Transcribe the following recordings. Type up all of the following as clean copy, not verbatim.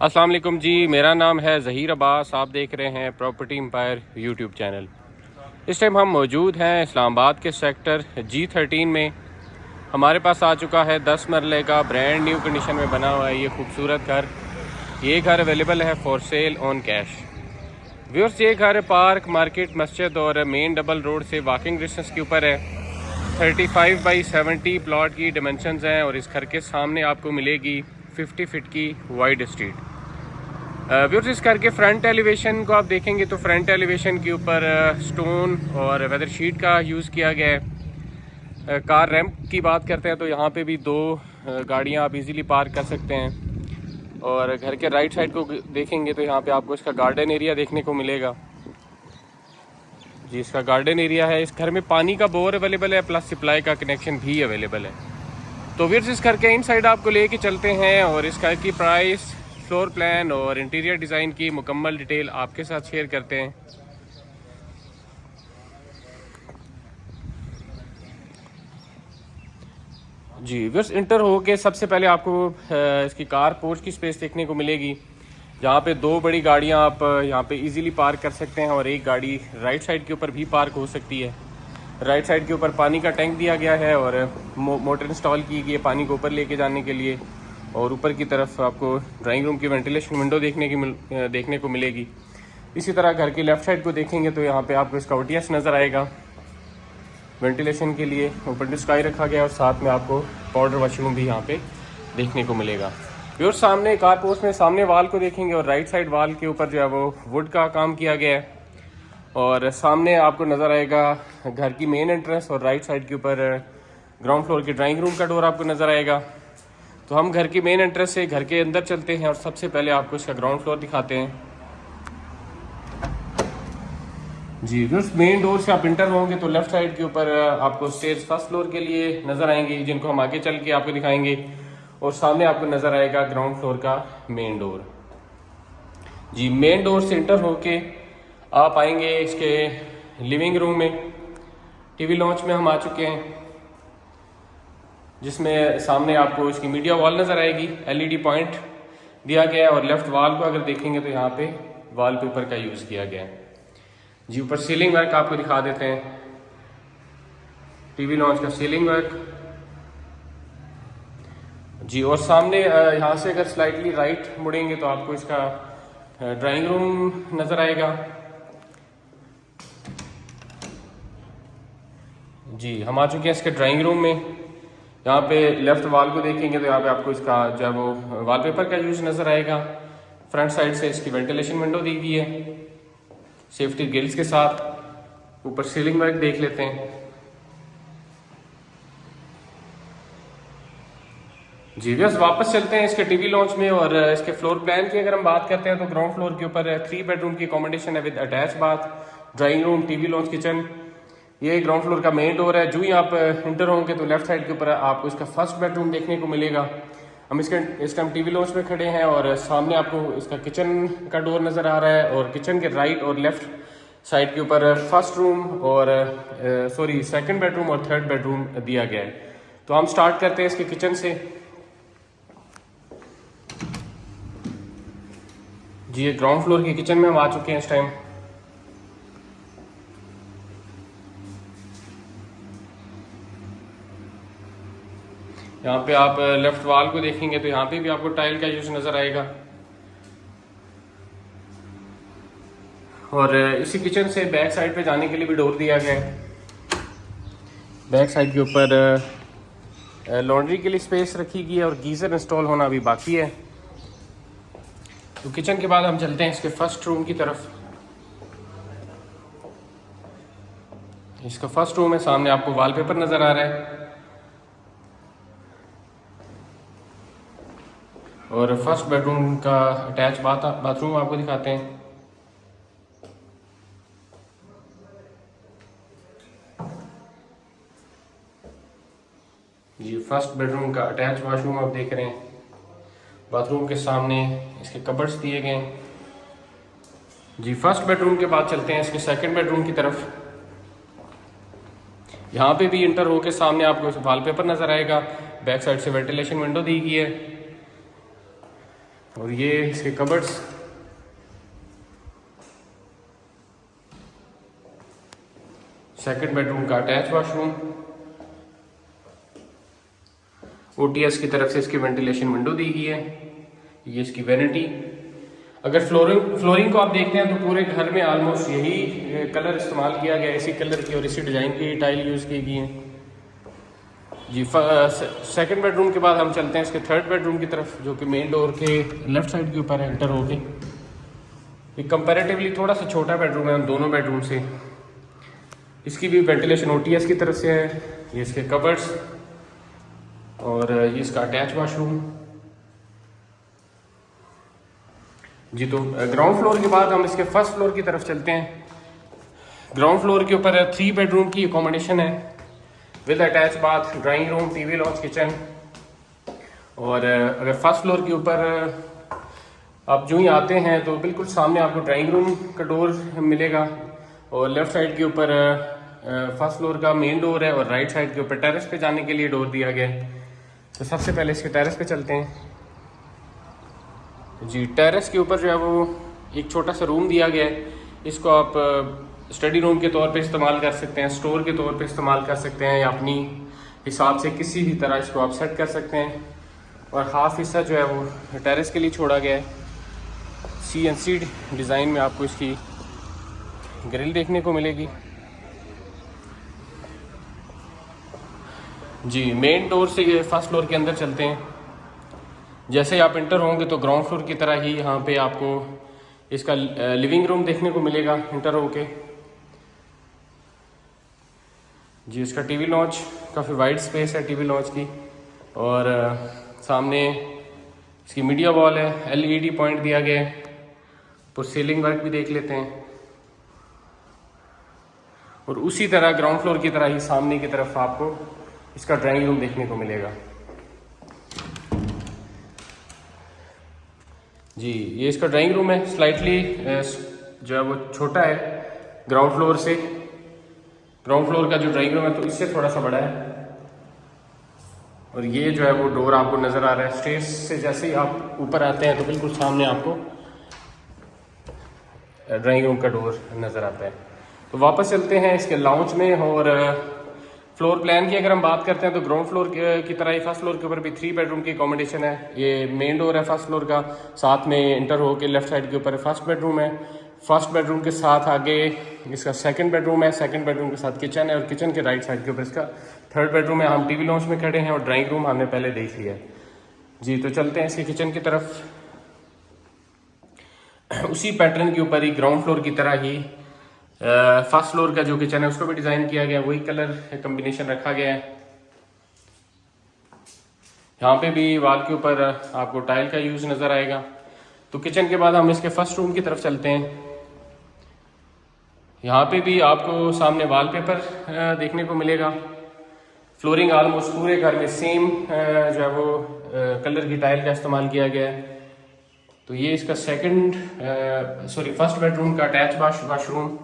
अस्सलाम वालेकुम जी, मेरा नाम है ज़हीर अब्बास। आप देख रहे हैं प्रॉपर्टी एम्पायर यूट्यूब चैनल। इस टाइम हम मौजूद हैं इस्लामाबाद के सेक्टर G13 में। हमारे पास आ चुका है 10 मरले का ब्रांड न्यू कंडीशन में बना हुआ है ये खूबसूरत घर। ये घर अवेलेबल है for sale on cash. Viewers, ये घर पार्क, मार्केट, मस्जिद और मेन डबल रोड से वॉकिंग डिस्टेंस के ऊपर है। 35 बाई 70 प्लॉट की डिमेंशंस हैं और इस घर के सामने आपको मिलेगी 50 फीट की वाइड स्ट्रीट। व्यूअर्स, इस घर के फ्रंट एलिवेशन को आप देखेंगे तो फ्रंट एलिवेशन के ऊपर स्टोन और वेदर शीट का यूज़ किया गया है। कार रैंप की बात करते हैं तो यहाँ पे भी 2 गाड़ियाँ आप इजीली पार्क कर सकते हैं। और घर के राइट साइड को देखेंगे तो यहाँ पे आपको इसका गार्डन एरिया देखने को मिलेगा। जी, इसका गार्डन एरिया है। इस घर में पानी का बोर अवेलेबल है, प्लस सप्लाई का कनेक्शन भी अवेलेबल है। तो व्यूअर्स, इस घर के इनसाइड आपको लेके चलते हैं और इस घर की प्राइस, फ्लोर प्लान और इंटीरियर डिज़ाइन की मुकम्मल डिटेल आपके साथ शेयर करते हैं। जी व्यूअर्स, इंटर होके सबसे पहले आपको इसकी कार पोर्च की स्पेस देखने को मिलेगी, जहाँ पे 2 बड़ी गाड़ियाँ आप यहाँ पे इजीली पार्क कर सकते हैं और एक गाड़ी राइट साइड के ऊपर भी पार्क हो सकती है। राइट साइड के ऊपर पानी का टैंक दिया गया है और मोटर इंस्टॉल की गई है पानी को ऊपर लेके जाने के लिए। और ऊपर की तरफ आपको ड्राइंग रूम की वेंटिलेशन विंडो देखने को मिलेगी। इसी तरह घर की लेफ़्ट साइड को देखेंगे तो यहाँ पे आपको इसका OTS नज़र आएगा वेंटिलेशन के लिए। ओपन टू स्काई रखा गया और साथ में आपको पाउडर वॉशरूम भी यहाँ पे देखने को मिलेगा। और सामने कार पोर्च में सामने वाल को देखेंगे और राइट साइड वाल के ऊपर जो है वो वुड का काम किया गया है। और सामने आपको नज़र आएगा घर की मेन एंट्रेंस और राइट साइड के ऊपर ग्राउंड फ्लोर की ड्राइंग रूम का डोर आपको नज़र आएगा। तो हम घर की मेन एंट्रेंस से घर के अंदर चलते हैं और सबसे पहले आपको इसका ग्राउंड फ्लोर दिखाते हैं। जी दोस्त, मेन डोर से आप इंटर होंगे तो लेफ्ट साइड के ऊपर आपको स्टेज फर्स्ट फ्लोर के लिए नज़र आएंगे, जिनको हम आगे चल के आपको दिखाएंगे। और सामने आपको नज़र आएगा ग्राउंड फ्लोर का मेन डोर। जी, मेन डोर से इंटर होके आप आएंगे इसके लिविंग रूम में। टीवी लॉन्च में हम आ चुके हैं, जिसमें सामने आपको इसकी मीडिया वॉल नज़र आएगी। LED पॉइंट दिया गया है और लेफ्ट वॉल को अगर देखेंगे तो यहाँ पे वॉलपेपर का यूज़ किया गया है। जी, ऊपर सीलिंग वर्क आपको दिखा देते हैं। टीवी लॉन्च का सीलिंग वर्क। जी, और सामने यहाँ से अगर स्लाइटली राइट मुड़ेंगे तो आपको इसका ड्राइंग रूम नज़र आएगा। जी, हम आ चुके हैं इसके ड्राइंग रूम में। यहाँ पे लेफ्ट वॉल को देखेंगे तो यहाँ पे आपको इसका जो है वो वॉलपेपर का यूज़ नज़र आएगा। फ्रंट साइड से इसकी वेंटिलेशन विंडो दी गई है सेफ्टी ग्रिल्स के साथ। ऊपर सीलिंग वर्क देख लेते हैं। जी बस वापस चलते हैं इसके टीवी लॉन्च में। और इसके फ्लोर प्लान की अगर हम बात करते हैं तो ग्राउंड फ्लोर के ऊपर 3 बेडरूम की अकोमोडेशन है with attach bath, drawing room, TV launch, kitchen. ये ग्राउंड फ्लोर का मेन डोर है। जो ही आप इंटर होंगे तो लेफ्ट साइड के ऊपर आपको इसका फर्स्ट बेडरूम देखने को मिलेगा। हम इस टाइम टीवी लॉन्च में खड़े हैं और सामने आपको इसका किचन का डोर नज़र आ रहा है। और किचन के राइट और लेफ्ट साइड के ऊपर फर्स्ट रूम और सेकंड बेडरूम और थर्ड बेडरूम दिया गया है। तो हम स्टार्ट करते हैं इसके किचन से। जी, ये ग्राउंड फ्लोर के किचन में हम आ चुके हैं इस टाइम। यहाँ पे आप लेफ्ट वॉल को देखेंगे तो यहाँ पे भी आपको टाइल का यूज नज़र आएगा। और इसी किचन से बैक साइड पे जाने के लिए भी डोर दिया गया है। बैक साइड के ऊपर लॉन्ड्री के लिए स्पेस रखी गई है और गीज़र इंस्टॉल होना अभी बाकी है। तो किचन के बाद हम चलते हैं इसके फर्स्ट रूम की तरफ। इसका फर्स्ट रूम है, सामने आपको वॉलपेपर नज़र आ रहा है। और फर्स्ट बेडरूम का अटैच बाथरूम आपको दिखाते हैं। जी, फर्स्ट बेडरूम का अटैच वॉशरूम आप देख रहे हैं। बाथरूम के सामने इसके कबर्ड्स दिए गए हैं। जी, फर्स्ट बेडरूम के बाद चलते हैं इसके सेकंड बेडरूम की तरफ। यहाँ पे भी इंटर होके सामने आपको वॉलपेपर नज़र आएगा। बैक साइड से वेंटिलेशन विंडो दी गई है। और ये इसके कबर्ड्स, सेकंड बेडरूम का अटैच वॉशरूम, ओटीएस की तरफ से इसकी वेंटिलेशन विंडो दी गई है। ये इसकी वैनिटी। अगर फ्लोरिंग को आप देखते हैं तो पूरे घर में ऑलमोस्ट यही कलर इस्तेमाल किया गया है, इसी कलर की और इसी डिज़ाइन की टाइल यूज़ की गई है जी। सेकंड बेडरूम के बाद हम चलते हैं इसके थर्ड बेडरूम की तरफ, जो कि मेन डोर के लेफ्ट साइड के ऊपर एंटर होके। ये कंपैरेटिवली थोड़ा सा छोटा बेडरूम है उन दोनों बेडरूम से। इसकी भी वेंटिलेशन ओटीएस की तरफ से है। ये इसके कबर्ड्स और ये इसका अटैच वॉशरूम जी। तो ग्राउंड फ्लोर के बाद हम इसके फर्स्ट फ्लोर की तरफ चलते हैं। ग्राउंड फ्लोर के ऊपर 3 बेडरूम की अकोमोडेशन है with attach bath, drawing room, TV launch, kitchen. और अगर फर्स्ट फ्लोर के ऊपर आप जो ही आते हैं तो बिल्कुल सामने आपको ड्राइंग रूम का डोर मिलेगा और लेफ्ट साइड के ऊपर फर्स्ट फ्लोर का मेन डोर है और राइट साइड के ऊपर टेरेस पे जाने के लिए डोर दिया गया है। तो सबसे पहले इसके टेरेस पे चलते हैं जी। टेरेस के ऊपर जो है वो एक छोटा सा रूम दिया गया है। इसको आप स्टडी रूम के तौर पे इस्तेमाल कर सकते हैं, स्टोर के तौर पे इस्तेमाल कर सकते हैं, या अपनी हिसाब से किसी भी तरह इसको आप सेट कर सकते हैं। और हाफ हिस्सा जो है वो टेरेस के लिए छोड़ा गया है। CNC डिज़ाइन में आपको इसकी ग्रिल देखने को मिलेगी जी। मेन डोर से ये फर्स्ट फ्लोर के अंदर चलते हैं। जैसे आप इंटर होंगे तो ग्राउंड फ्लोर की तरह ही यहाँ पे आपको इसका लिविंग रूम देखने को मिलेगा इंटर होके जी। इसका टीवी लॉन्च, काफ़ी वाइड स्पेस है टीवी लॉन्च की। और सामने इसकी मीडिया वॉल है, LED पॉइंट दिया गया है। और सीलिंग वर्क भी देख लेते हैं। और उसी तरह ग्राउंड फ्लोर की तरह ही सामने की तरफ आपको इसका ड्राइंग रूम देखने को मिलेगा जी। ये इसका ड्राइंग रूम है। स्लाइटली जो है वो छोटा है ग्राउंड फ्लोर से। ग्राउंड फ्लोर का जो ड्राइंग रूम है तो इससे थोड़ा सा बड़ा है। और ये जो है वो डोर आपको नज़र आ रहा है। स्टेज से जैसे ही आप ऊपर आते हैं तो बिल्कुल सामने आपको ड्राइंग रूम का डोर नज़र आता है। तो वापस चलते हैं इसके लाउंज में। और फ्लोर प्लान की अगर हम बात करते हैं तो ग्राउंड फ्लोर की तरह ही फर्स्ट फ्लोर के ऊपर भी 3 बेडरूम की अकोमोडेशन है। ये मेन डोर है फर्स्ट फ्लोर का, साथ में इंटर हो के लेफ्ट साइड के ऊपर फर्स्ट बेडरूम है। फर्स्ट बेडरूम के साथ आगे इसका सेकंड बेडरूम है। सेकंड बेडरूम के साथ किचन है और किचन के राइट साइड के ऊपर इसका थर्ड बेडरूम है। हम टीवी लॉन्च में खड़े हैं और ड्राइंग रूम हमने पहले देख लिया है जी। तो चलते हैं इसके किचन की तरफ। उसी पैटर्न के ऊपर ही ग्राउंड फ्लोर की तरह ही फर्स्ट फ्लोर का जो किचन है उसको भी डिज़ाइन किया गया, वही कलर कम्बिनेशन रखा गया है। यहाँ पे भी वॉल के ऊपर आपको टाइल का यूज़ नज़र आएगा। तो किचन के बाद हम इसके फर्स्ट रूम की तरफ चलते हैं। यहाँ पे भी आपको सामने वॉलपेपर देखने को मिलेगा। फ्लोरिंग ऑलमोस्ट पूरे घर में सेम जो है वो कलर की टाइल का इस्तेमाल किया गया है। तो ये इसका फर्स्ट बेडरूम का अटैच वॉशरूम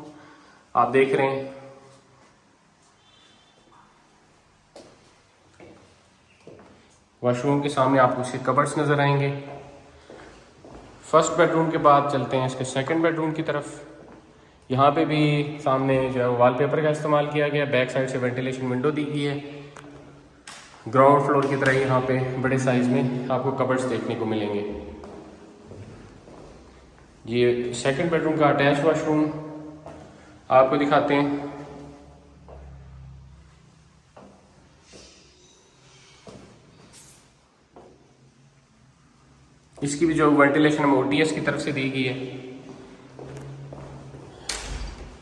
आप देख रहे हैं। वॉशरूम के सामने आपको इसके कबर्ड्स नज़र आएंगे। फर्स्ट बेडरूम के बाद चलते हैं इसके सेकंड बेडरूम की तरफ। यहाँ पे भी सामने जो है वॉलपेपर का इस्तेमाल किया गया। बैक साइड से वेंटिलेशन विंडो दी गई है। ग्राउंड फ्लोर की तरह यहाँ पे बड़े साइज में आपको कबर्ड्स देखने को मिलेंगे। ये सेकंड बेडरूम का अटैच वॉशरूम आपको दिखाते हैं। इसकी भी जो वेंटिलेशन है ओटीएस की तरफ से दी गई है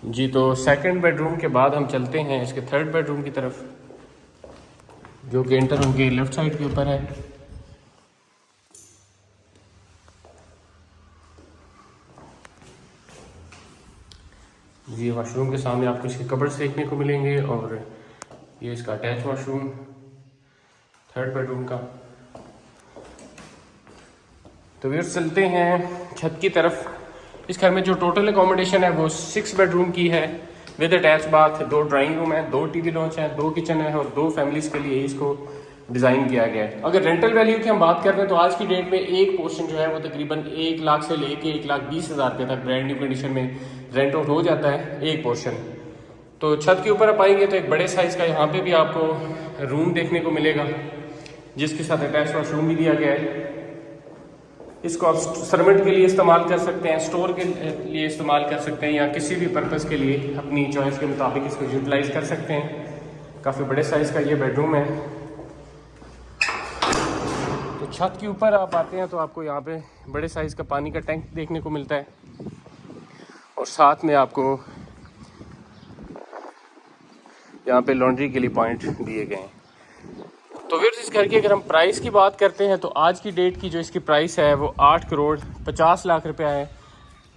जी। तो सेकंड बेडरूम के बाद हम चलते हैं इसके थर्ड बेडरूम की तरफ, जो कि इंटर होके लेफ्ट साइड के ऊपर है। ये वॉशरूम के सामने आपको इसके कबर्ड्स देखने को मिलेंगे और ये इसका अटैच वॉशरूम थर्ड बेडरूम का। तो व्यूअर्स चलते हैं छत की तरफ। इस घर में जो टोटल अकोमोडेशन है वो 6 बेडरूम की है with attach bath. 2 drawing room है, 2 टीवी लॉन्च है, 2 किचन है और 2 फैमिलीज़ के लिए इसको डिज़ाइन किया गया है। अगर रेंटल वैल्यू की हम बात कर रहे हैं तो आज की डेट में एक पोर्शन जो है वो तकरीबन 1 लाख से लेके 1,20,000 रुपये तक ब्रांड न्यू कंडीशन में रेंट आउट हो जाता है एक पोर्शन। तो छत के ऊपर आप आएंगे तो एक बड़े साइज़ का यहाँ पे भी आपको रूम देखने को मिलेगा, जिसके साथ अटैच वॉशरूम भी दिया गया है। इसको आप सर्वेंट के लिए इस्तेमाल कर सकते हैं, स्टोर के लिए इस्तेमाल कर सकते हैं, या किसी भी पर्पज़ के लिए अपनी चॉइस के मुताबिक इसको यूटिलाइज़ कर सकते हैं। काफ़ी बड़े साइज़ का ये बेडरूम है। तो छत के ऊपर आप आते हैं तो आपको यहाँ पे बड़े साइज़ का पानी का टैंक देखने को मिलता है, और साथ में आपको यहाँ पे लॉन्ड्री के लिए पॉइंट दिए गए हैं। तो फिर इस घर की अगर हम प्राइस की बात करते हैं तो आज की डेट की जो इसकी प्राइस है वो 8,50,00,000 रुपया है।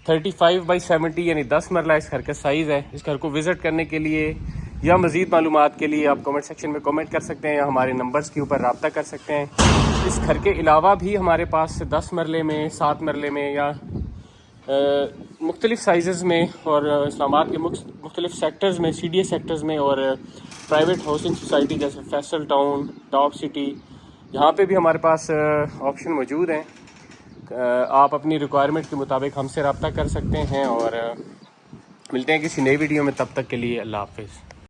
35/70 यानी 10 मरला इस घर का साइज़ है। इस घर को विज़िट करने के लिए या मज़ीद मालूमात के लिए आप कमेंट सेक्शन में कमेंट कर सकते हैं, या हमारे नंबर्स के ऊपर रब्ता कर सकते हैं। इस घर के अलावा भी हमारे पास 10 मरले में, 7 मरले में या मुख्तलिफ़ साइज़ में और इस्लामाबाद के मुख्तलिफ़ सेक्टर्स में, CDA सेक्टर्स में और प्राइवेट हाउसिंग सोसाइटी जैसे फैसल टाउन, टॉप सिटी, यहाँ पे भी हमारे पास ऑप्शन मौजूद हैं। आप अपनी रिक्वायरमेंट के मुताबिक हमसे रब्ता कर सकते हैं, और मिलते हैं किसी नई वीडियो में। तब तक के लिए अल्लाह हाफ़िज़।